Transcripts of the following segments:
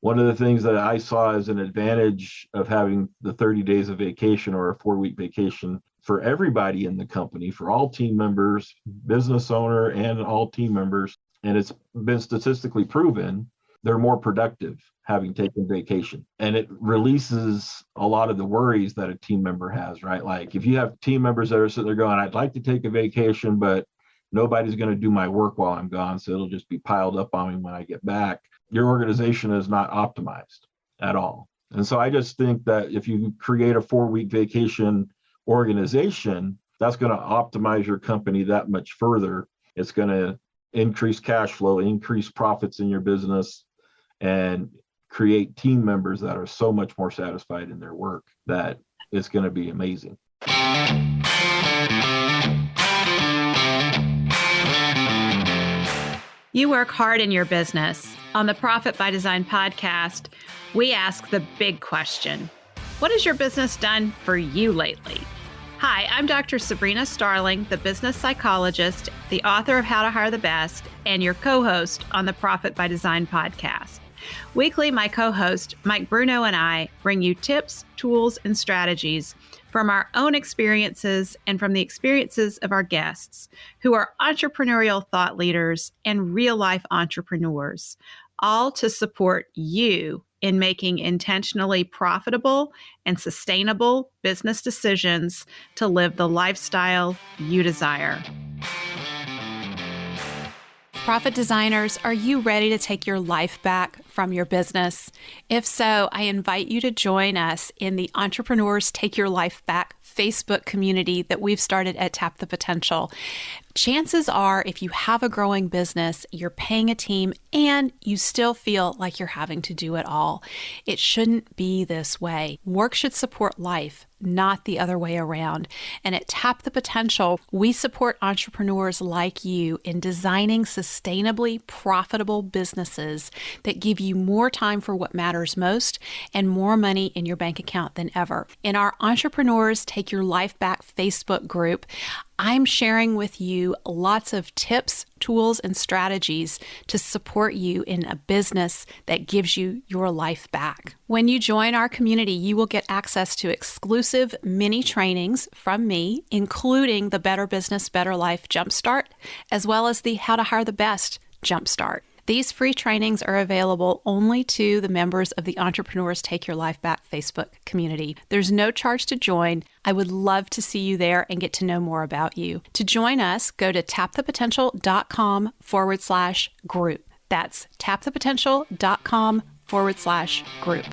One of the things that I saw as an advantage of having the 30 days of vacation or a 4-week vacation for everybody in the company, for all team members, business owner, and all team members, and it's been statistically proven, they're more productive having taken vacation. And it releases a lot of the worries that a team member has, right? Like if you have team members that are sitting there going, I'd like to take a vacation, but nobody's going to do my work while I'm gone, so it'll just be piled up on me when I get back. Your organization is not optimized at all. And so I just think that if you create a 4-week vacation organization, that's going to optimize your company that much further. It's going to increase cash flow, increase profits in your business, and create team members that are so much more satisfied in their work that it's going to be amazing. You work hard in your business. On the Profit by Design podcast, we ask the big question: what has your business done for you lately? Hi, I'm Dr. Sabrina Starling, the business psychologist, the author of How to Hire the Best, and your co-host on the Profit by Design podcast. Weekly, my co-host, Mike Bruno, and I bring you tips, tools, and strategies from our own experiences and from the experiences of our guests, who are entrepreneurial thought leaders and real-life entrepreneurs, all to support you in making intentionally profitable and sustainable business decisions to live the lifestyle you desire. Profit designers, are you ready to take your life back from your business? If so, I invite you to join us in the Entrepreneurs Take Your Life Back Facebook community that we've started at Tap the Potential. Chances are, if you have a growing business, you're paying a team, and you still feel like you're having to do it all. It shouldn't be this way. Work should support life, not the other way around. And at Tap the Potential, we support entrepreneurs like you in designing sustainably profitable businesses that give you more time for what matters most and more money in your bank account than ever. In our Entrepreneurs Take Your Life Back Facebook group, I'm sharing with you lots of tips, tools, and strategies to support you in a business that gives you your life back. When you join our community, you will get access to exclusive mini trainings from me, including the Better Business, Better Life Jumpstart, as well as the How to Hire the Best Jumpstart. These free trainings are available only to the members of the Entrepreneurs Take Your Life Back Facebook community. There's no charge to join. I would love to see you there and get to know more about you. To join us, go to tapthepotential.com/group. That's tapthepotential.com/group.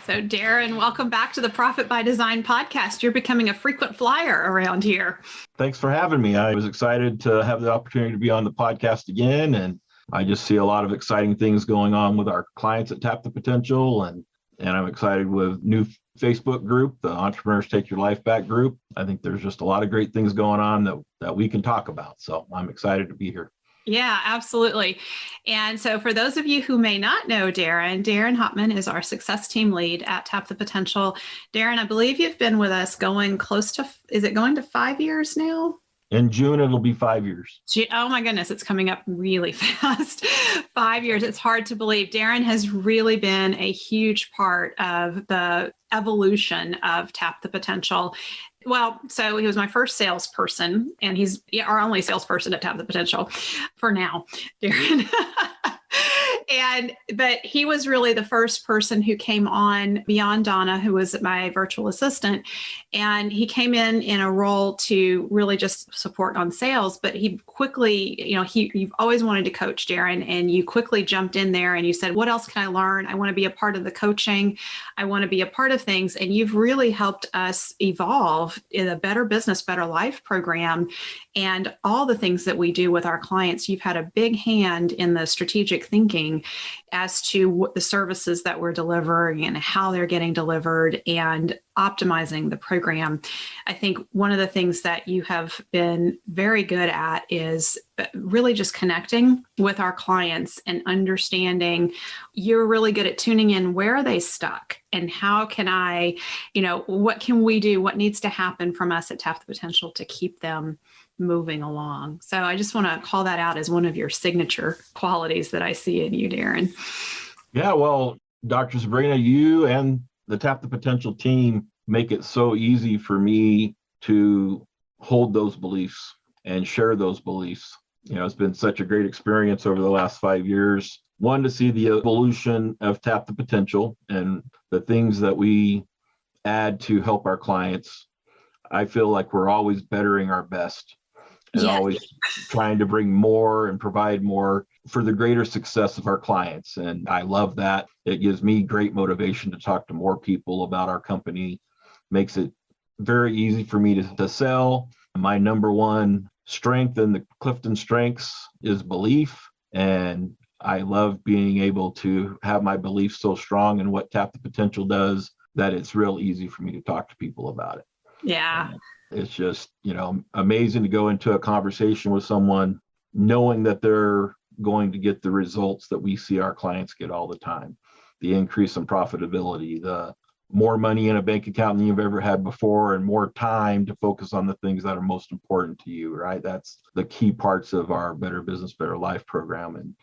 So Darren, welcome back to the Profit by Design podcast. You're becoming a frequent flyer around here. Thanks for having me. I was excited to have the opportunity to be on the podcast again. And I just see a lot of exciting things going on with our clients at Tap the Potential. And I'm excited with new Facebook group, the Entrepreneurs Take Your Life Back group. I think there's just a lot of great things going on that we can talk about. So I'm excited to be here. Yeah, absolutely. And so for those of you who may not know Darren Hopman is our success team lead at Tap the Potential. Darren, I believe you've been with us going is it going to 5 years now? In June, it'll be 5 years. Oh my goodness, it's coming up really fast. 5 years. It's hard to believe. Darren has really been a huge part of the evolution of Tap the Potential. Well, so he was my first salesperson, and he's our only salesperson at Tap the Potential for now, Darren. But he was really the first person who came on beyond Donna, who was my virtual assistant. And he came in a role to really just support on sales. But he quickly, you've always wanted to coach, Darren, and you quickly jumped in there and you said, what else can I learn? I want to be a part of the coaching. I want to be a part of things. And you've really helped us evolve in a Better Business, Better Life program and all the things that we do with our clients. You've had a big hand in the strategic thinking as to what the services that we're delivering and how they're getting delivered and optimizing the program. I think one of the things that you have been very good at is really just connecting with our clients and understanding. You're really good at tuning in where are they stuck and how can I, what can we do? What needs to happen from us at Tap the Potential to keep them moving along. So I just want to call that out as one of your signature qualities that I see in you, Darren. Yeah, well, Dr. Sabrina, you and the Tap the Potential team make it so easy for me to hold those beliefs and share those beliefs. It's been such a great experience over the last 5 years. One, to see the evolution of Tap the Potential and the things that we add to help our clients. I feel like we're always bettering our best and always trying to bring more and provide more for the greater success of our clients. And I love that. It gives me great motivation to talk to more people about our company, makes it very easy for me to sell. My number one strength in the Clifton Strengths is belief. And I love being able to have my belief so strong in what Tap the Potential does that it's real easy for me to talk to people about it. Yeah. It's just, amazing to go into a conversation with someone knowing that they're going to get the results that we see our clients get all the time. The increase in profitability, the more money in a bank account than you've ever had before, and more time to focus on the things that are most important to you, right? That's the key parts of our Better Business, Better Life program.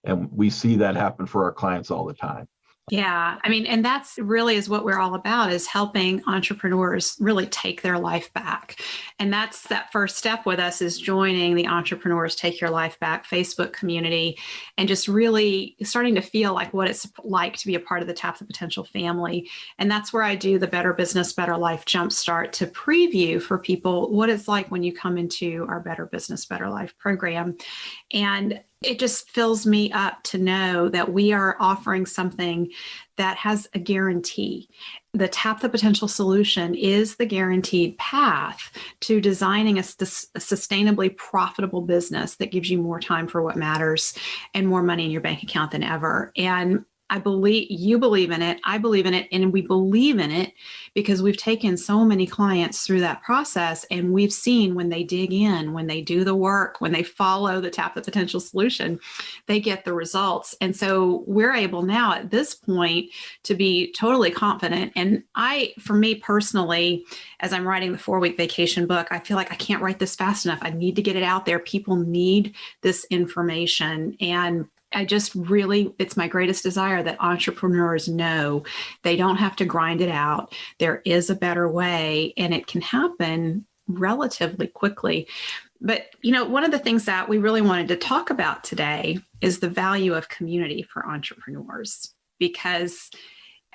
And we see that happen for our clients all the time. Yeah. I mean, and that's really is what we're all about, is helping entrepreneurs really take their life back. And that's that first step with us, is joining the Entrepreneurs Take Your Life Back Facebook community and just really starting to feel like what it's like to be a part of the Tap the Potential family. And that's where I do the Better Business, Better Life Jumpstart to preview for people what it's like when you come into our Better Business, Better Life program. And it just fills me up to know that we are offering something that has a guarantee. The Tap the Potential solution is the guaranteed path to designing a sustainably profitable business that gives you more time for what matters and more money in your bank account than ever. And I believe you believe in it. I believe in it. And we believe in it because we've taken so many clients through that process. And we've seen when they dig in, when they do the work, when they follow the Tap the Potential solution, they get the results. And so we're able now at this point to be totally confident. And for me personally, as I'm writing the 4-week vacation book, I feel like I can't write this fast enough. I need to get it out there. People need this information. And I just really, it's my greatest desire that entrepreneurs know they don't have to grind it out. There is a better way, and it can happen relatively quickly. But, one of the things that we really wanted to talk about today is the value of community for entrepreneurs, because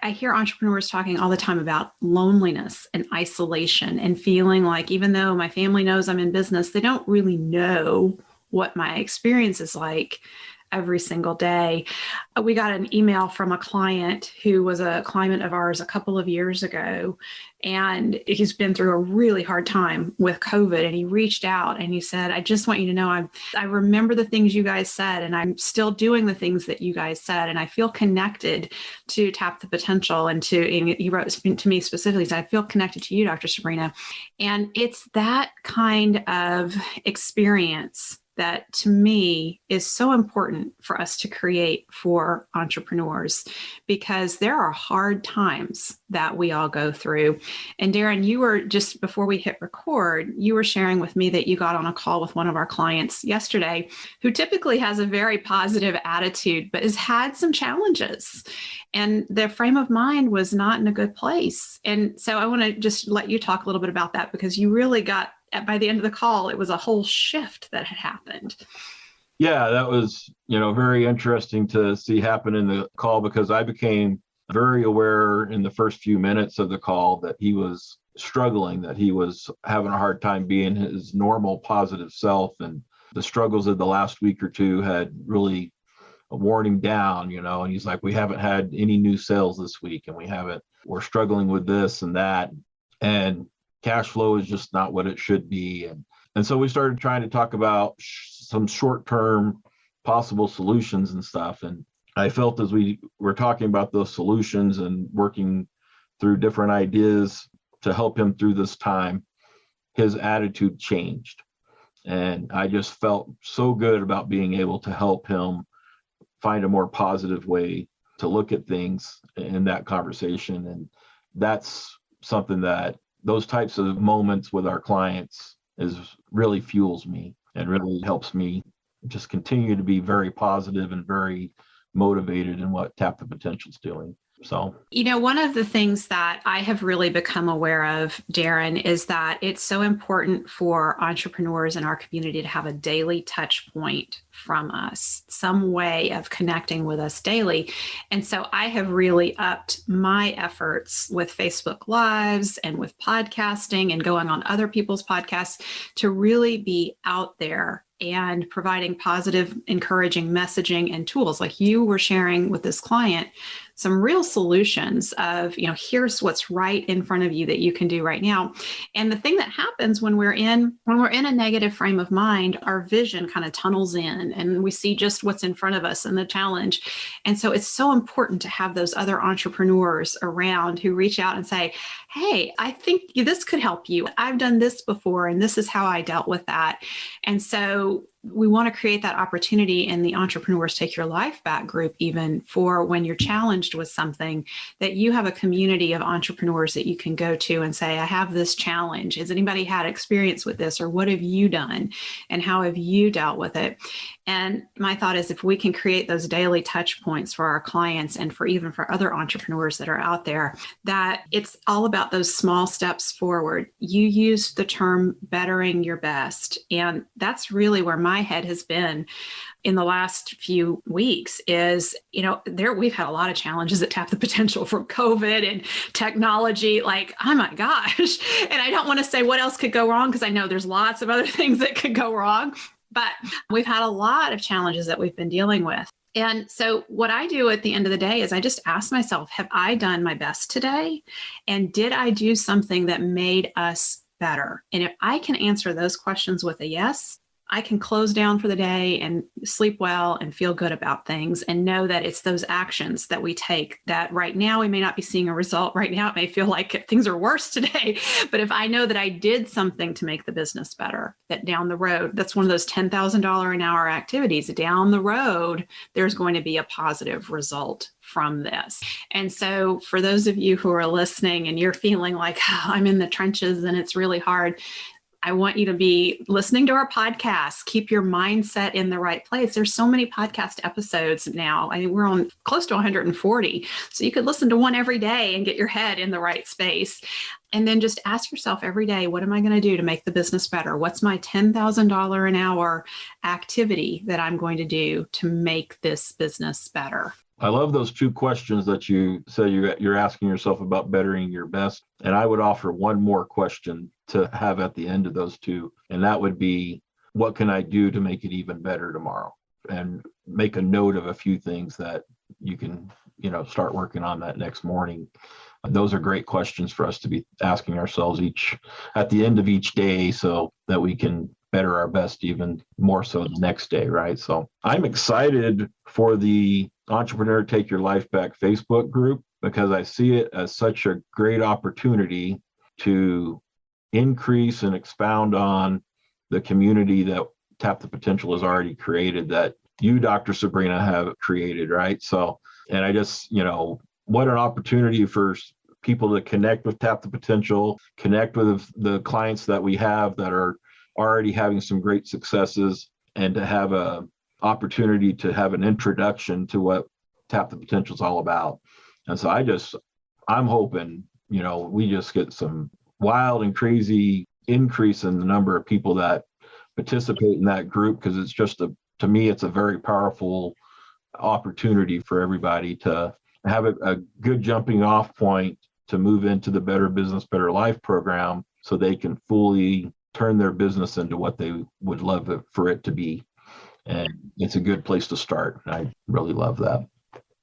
I hear entrepreneurs talking all the time about loneliness and isolation and feeling like even though my family knows I'm in business, they don't really know what my experience is like every single day. We got an email from a client who was a client of ours a couple of years ago, and he's been through a really hard time with COVID. And he reached out and he said, I just want you to know, I remember the things you guys said, and I'm still doing the things that you guys said. And I feel connected to Tap the Potential. And he wrote to me specifically, said, I feel connected to you, Dr. Sabrina. And it's that kind of experience that to me is so important for us to create for entrepreneurs, because there are hard times that we all go through. And Darren, you were just before we hit record, you were sharing with me that you got on a call with one of our clients yesterday who typically has a very positive attitude, but has had some challenges and their frame of mind was not in a good place. And so I want to just let you talk a little bit about that, because you really got, by the end of the call, it was a whole shift that had happened. Yeah, that was, very interesting to see happen in the call, because I became very aware in the first few minutes of the call that he was struggling, that he was having a hard time being his normal positive self. And the struggles of the last week or two had really worn him down, and he's like, we haven't had any new sales this week, and we're struggling with this and that. And cash flow is just not what it should be. And so we started trying to talk about some short-term possible solutions and stuff. And I felt as we were talking about those solutions and working through different ideas to help him through this time, his attitude changed. And I just felt so good about being able to help him find a more positive way to look at things in that conversation. And that's something that those types of moments with our clients really fuels me and really helps me just continue to be very positive and very motivated in what Tap the Potential is doing. So, one of the things that I have really become aware of, Darren, is that it's so important for entrepreneurs in our community to have a daily touch point from us, some way of connecting with us daily. And so I have really upped my efforts with Facebook Lives and with podcasting and going on other people's podcasts to really be out there and providing positive, encouraging messaging and tools like you were sharing with this client, some real solutions of, here's what's right in front of you that you can do right now. And the thing that happens when we're in a negative frame of mind, our vision kind of tunnels in and we see just what's in front of us and the challenge. And so it's so important to have those other entrepreneurs around who reach out and say, hey, I think this could help you. I've done this before, and this is how I dealt with that. And so we want to create that opportunity in the Entrepreneurs Take Your Life Back group, even for when you're challenged with something, that you have a community of entrepreneurs that you can go to and say, I have this challenge. Has anybody had experience with this? Or what have you done? And how have you dealt with it? And my thought is, if we can create those daily touch points for our clients and for even for other entrepreneurs that are out there, that it's all about those small steps forward. You used the term bettering your best. And that's really where my head has been in the last few weeks is, we've had a lot of challenges that Tap the Potential, from COVID and technology, like, oh my gosh. And I don't want to say what else could go wrong, because I know there's lots of other things that could go wrong, but we've had a lot of challenges that we've been dealing with. And so what I do at the end of the day is I just ask myself, have I done my best today? And did I do something that made us better? And if I can answer those questions with a yes, I can close down for the day and sleep well and feel good about things and know that it's those actions that we take that right now we may not be seeing a result. Right now, it may feel like things are worse today. But if I know that I did something to make the business better, that down the road, that's one of those $10,000 an hour activities. Down the road, there's going to be a positive result from this. And so for those of you who are listening and you're feeling like, I'm in the trenches and it's really hard, I want you to be listening to our podcast. Keep your mindset in the right place. There's so many podcast episodes now. I mean, we're on close to 140. So you could listen to one every day and get your head in the right space. And then just ask yourself every day, what am I going to do to make the business better? What's my $10,000 an hour activity that I'm going to do to make this business better? I love those two questions that you say you're asking yourself about bettering your best. And I would offer one more question to have at the end of those two. And that would be, what can I do to make it even better tomorrow? And make a note of a few things that you can, start working on that next morning. Those are great questions for us to be asking ourselves at the end of each day, so that we can better our best even more so the next day, right? So I'm excited for the Entrepreneur Take Your Life Back Facebook group, because I see it as such a great opportunity to increase and expound on the community that Tap the Potential has already created, that you, Dr. Sabrina, have created, right? So, and I just, what an opportunity for people to connect with Tap the Potential, connect with the clients that we have that are already having some great successes, and to have a opportunity to have an introduction to what Tap the Potential is all about. And so I'm hoping, we just get some wild and crazy increase in the number of people that participate in that group, because it's just to me, it's a very powerful opportunity for everybody to have a good jumping off point to move into the Better Business, Better Life program, so they can fully turn their business into what they would love for it to be. And it's a good place to start. I really love that.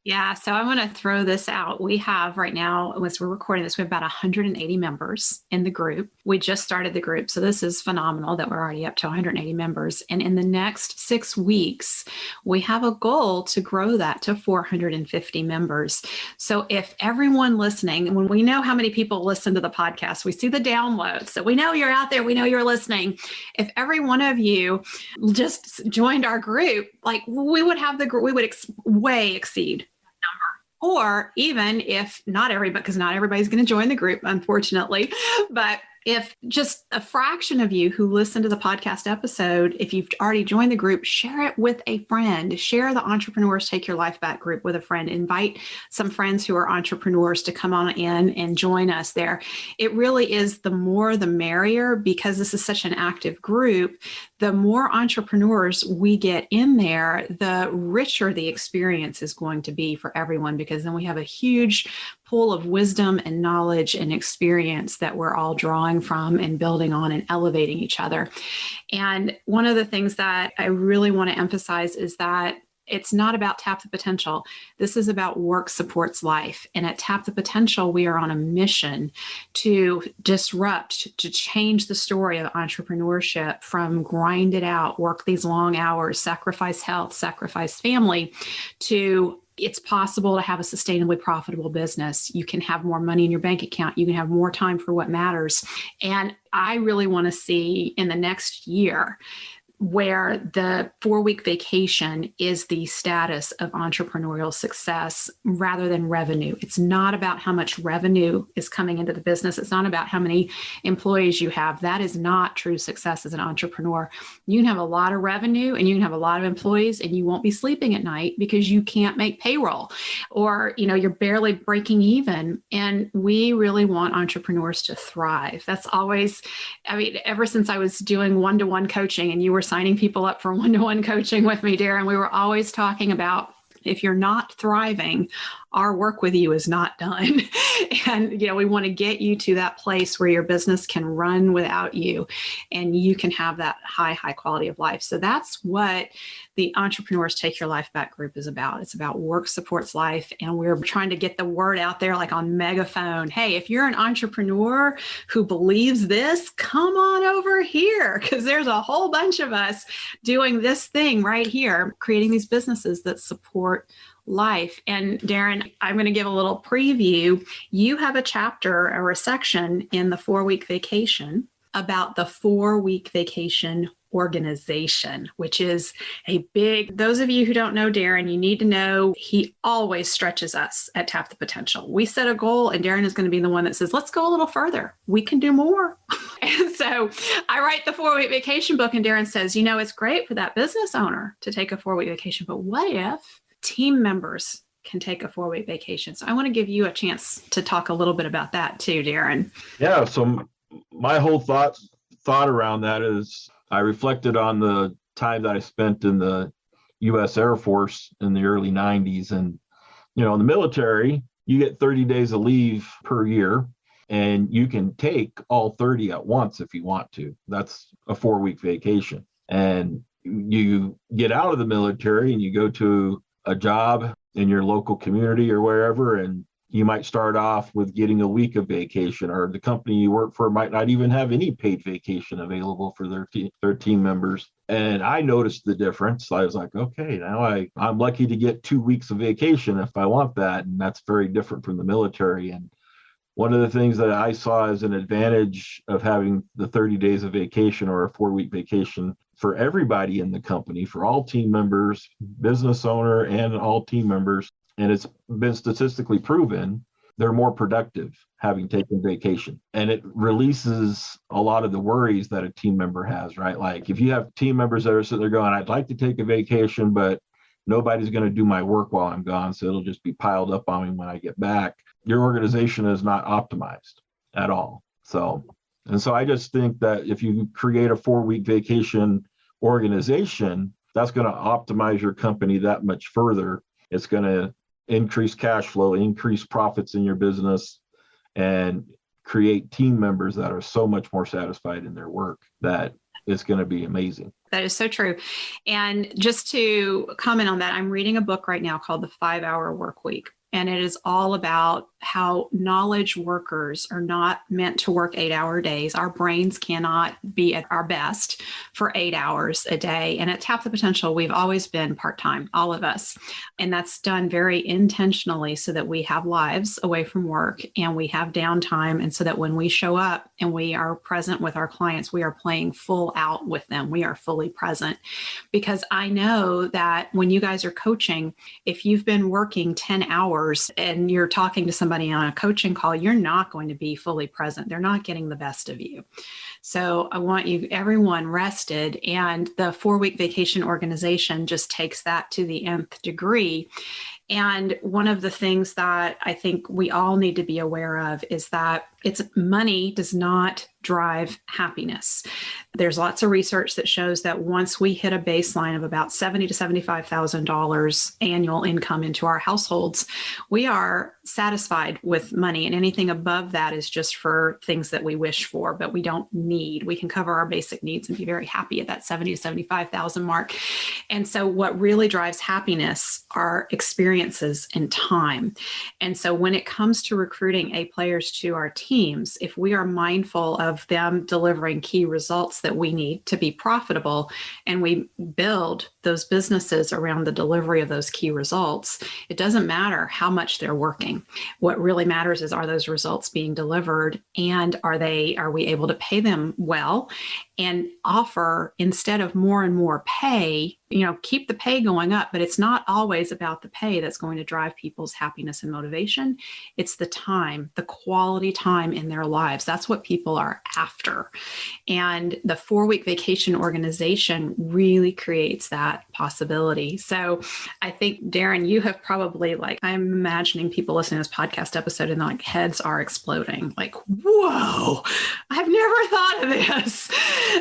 Yeah. So I want to throw this out. We have right now, as we're recording this, we have about 180 members in the group. We just started the group. So this is phenomenal that we're already up to 180 members. And in the next 6 weeks, we have a goal to grow that to 450 members. So if everyone listening, when we know how many people listen to the podcast, we see the downloads. So we know you're out there. We know you're listening. If every one of you just joined our group, like we would have the group, we would way exceed number. Or even if not everybody, because not everybody's going to join the group, unfortunately, but if just a fraction of you who listen to the podcast episode, if you've already joined the group, share it with a friend. Share the Entrepreneurs Take Your Life Back group with a friend. Invite some friends who are entrepreneurs to come on in and join us there. It really is the more the merrier, because this is such an active group. The more entrepreneurs we get in there, the richer the experience is going to be for everyone, because then we have a huge pool of wisdom and knowledge and experience that we're all drawing from and building on and elevating each other. And one of the things that I really want to emphasize is that it's not about Tap the Potential. This is about work supports life. And at Tap the Potential, we are on a mission to disrupt, to change the story of entrepreneurship from grind it out, work these long hours, sacrifice health, sacrifice family, to it's possible to have a sustainably profitable business. You can have more money in your bank account. You can have more time for what matters. And I really want to see in the next year where the 4-week vacation is the status of entrepreneurial success rather than revenue. It's not about how much revenue is coming into the business. It's not about how many employees you have. That is not true success as an entrepreneur. You can have a lot of revenue and you can have a lot of employees and you won't be sleeping at night because you can't make payroll, or you're barely breaking even. And we really want entrepreneurs to thrive. That's always, ever since I was doing one-to-one coaching and you were signing people up for one-to-one coaching with me, Darren, we were always talking about, if you're not thriving, our work with you is not done. And, we want to get you to that place where your business can run without you and you can have that high quality of life. So that's what the Entrepreneurs Take Your Life Back group is about. It's about work supports life. And we're trying to get the word out there like on megaphone. Hey, if you're an entrepreneur who believes this, come on over here, because there's a whole bunch of us doing this thing right here, creating these businesses that support life. And Darren, I'm going to give a little preview. You have a chapter or a section in the 4-week vacation about the 4-week vacation organization, which is a big, those of you who don't know Darren, you need to know he always stretches us at Tap the Potential. We set a goal and Darren is going to be the one that says, let's go a little further. We can do more. And so I write the 4-week vacation book and Darren says, it's great for that business owner to take a 4-week vacation, but what if team members can take a 4-week vacation? So I want to give you a chance to talk a little bit about that too, Darren. Yeah. So my whole thought around that is I reflected on the time that I spent in the U.S. Air Force in the early 90s. And, in the military, you get 30 days of leave per year, and you can take all 30 at once if you want to. That's a 4-week vacation. And you get out of the military and you go to a job in your local community or wherever, and you might start off with getting a week of vacation, or the company you work for might not even have any paid vacation available for their team members. And I noticed the difference. I was like, okay, now I'm lucky to get 2 weeks of vacation if I want that. And that's very different from the military. And one of the things that I saw as an advantage of having the 30 days of vacation or a 4-week vacation for everybody in the company, for all team members, business owner and all team members, and it's been statistically proven, they're more productive having taken vacation. And it releases a lot of the worries that a team member has, right? Like if you have team members that are sitting there going, I'd like to take a vacation, but nobody's going to do my work while I'm gone, so it'll just be piled up on me when I get back. Your organization is not optimized at all. So I just think that if you create a 4-week vacation organization, that's going to optimize your company that much further. It's going to increase cash flow, increase profits in your business, and create team members that are so much more satisfied in their work that it's going to be amazing. That is so true. And just to comment on that, I'm reading a book right now called The 5-Hour Work Week. And it is all about how knowledge workers are not meant to work 8-hour days. Our brains cannot be at our best for 8 hours a day. And at Tap the Potential, we've always been part-time, all of us. And that's done very intentionally so that we have lives away from work and we have downtime. And so that when we show up and we are present with our clients, we are playing full out with them. We are fully present. Because I know that when you guys are coaching, if you've been working 10 hours hours and you're talking to somebody on a coaching call, you're not going to be fully present. They're not getting the best of you. So I want everyone rested, and the 4-week vacation organization just takes that to the nth degree. And one of the things that I think we all need to be aware of is that money does not drive happiness. There's lots of research that shows that once we hit a baseline of about $70,000 to $75,000 annual income into our households, we are satisfied with money, and anything above that is just for things that we wish for, but we don't need. We can cover our basic needs and be very happy at that $70,000 to $75,000 mark. And so what really drives happiness are experiences and time. And so when it comes to recruiting A players to our teams, if we are mindful of them delivering key results that we need to be profitable, and we build those businesses around the delivery of those key results, it doesn't matter how much they're working. What really matters is, are those results being delivered, and are we able to pay them well and offer, instead of more and more pay, keep the pay going up, but it's not always about the pay that's going to drive people's happiness and motivation. It's the time, the quality time in their lives. That's what people are after. And the 4-week vacation organization really creates that possibility. So I think, Darren, you have probably, I'm imagining people listening to this podcast episode and heads are exploding. Whoa, I've never thought of this.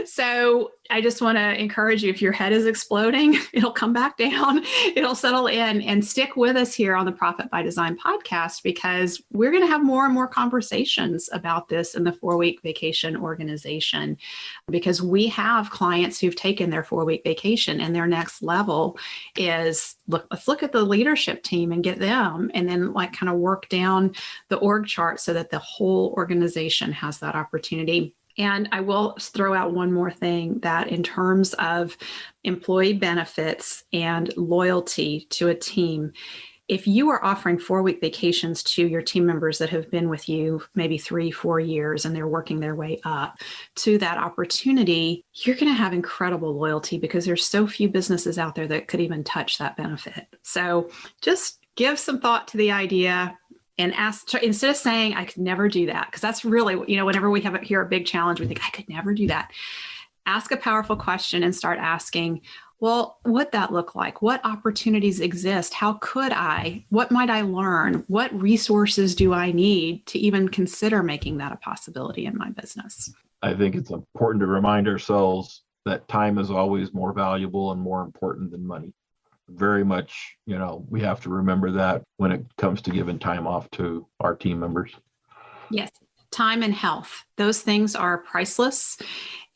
So I just want to encourage you, if your head is exploding, it'll come back down, it'll settle in, and stick with us here on the Profit by Design podcast, because we're going to have more and more conversations about this in the 4-week vacation organization, because we have clients who've taken their 4-week vacation and their next level is, let's look at the leadership team and get them, and then kind of work down the org chart so that the whole organization has that opportunity. And I will throw out one more thing, that in terms of employee benefits and loyalty to a team, if you are offering 4-week vacations to your team members that have been with you maybe 3-4 years and they're working their way up to that opportunity, you're going to have incredible loyalty, because there's so few businesses out there that could even touch that benefit. So just give some thought to the idea. And instead of saying, I could never do that, because that's really, whenever we have a big challenge, we think, I could never do that. Ask a powerful question and start asking, well, what'd that look like? What opportunities exist? How could I? What might I learn? What resources do I need to even consider making that a possibility in my business? I think it's important to remind ourselves that time is always more valuable and more important than money. Very much, we have to remember that when it comes to giving time off to our team members. Yes. Time and health. Those things are priceless.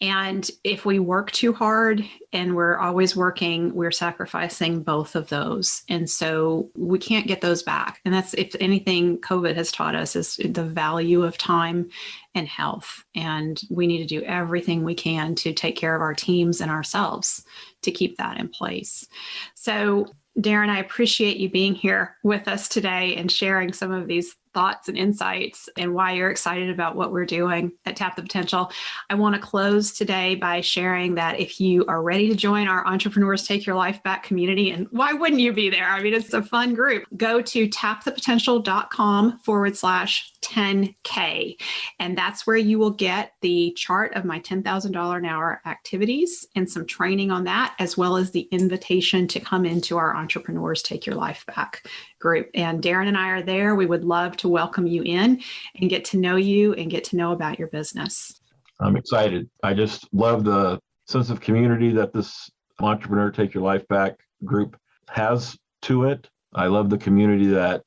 And if we work too hard and we're always working, we're sacrificing both of those. And so we can't get those back. And that's, if anything, COVID has taught us, is the value of time and health. And we need to do everything we can to take care of our teams and ourselves to keep that in place. So, Darren, I appreciate you being here with us today and sharing some of these thoughts and insights and why you're excited about what we're doing at Tap the Potential. I want to close today by sharing that if you are ready to join our Entrepreneurs Take Your Life Back community, and why wouldn't you be there? I mean, it's a fun group. Go to tapthepotential.com/10K. And that's where you will get the chart of my $10,000 an hour activities and some training on that, as well as the invitation to come into our Entrepreneurs Take Your Life Back group. And Darren and I are there. We would love to welcome you in and get to know you and get to know about your business. I'm excited. I just love the sense of community that this Entrepreneur Take Your Life Back group has to it. I love the community that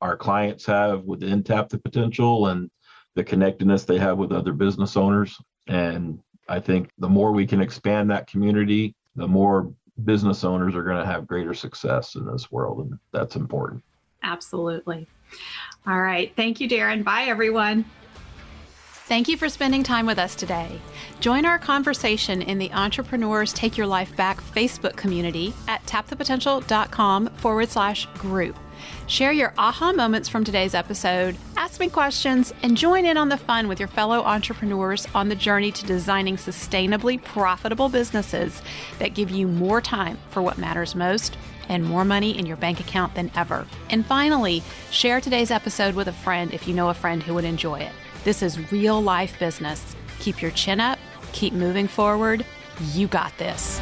our clients have within Tap the Potential and the connectedness they have with other business owners. And I think the more we can expand that community, the more business owners are going to have greater success in this world. And that's important. Absolutely. All right. Thank you, Darren. Bye, everyone. Thank you for spending time with us today. Join our conversation in the Entrepreneurs Take Your Life Back Facebook community at tapthepotential.com/group. Share your aha moments from today's episode, ask me questions, and join in on the fun with your fellow entrepreneurs on the journey to designing sustainably profitable businesses that give you more time for what matters most and more money in your bank account than ever. And finally, share today's episode with a friend if you know a friend who would enjoy it. This is real life business. Keep your chin up, keep moving forward. You got this.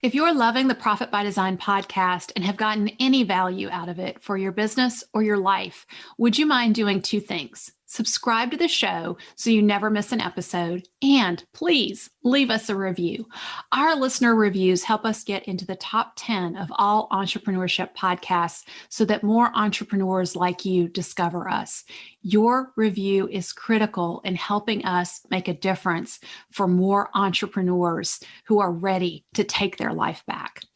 If you're loving the Profit by Design podcast and have gotten any value out of it for your business or your life, would you mind doing two things? Subscribe to the show so you never miss an episode, and please leave us a review. Our listener reviews help us get into the top 10 of all entrepreneurship podcasts so that more entrepreneurs like you discover us. Your review is critical in helping us make a difference for more entrepreneurs who are ready to take their life back.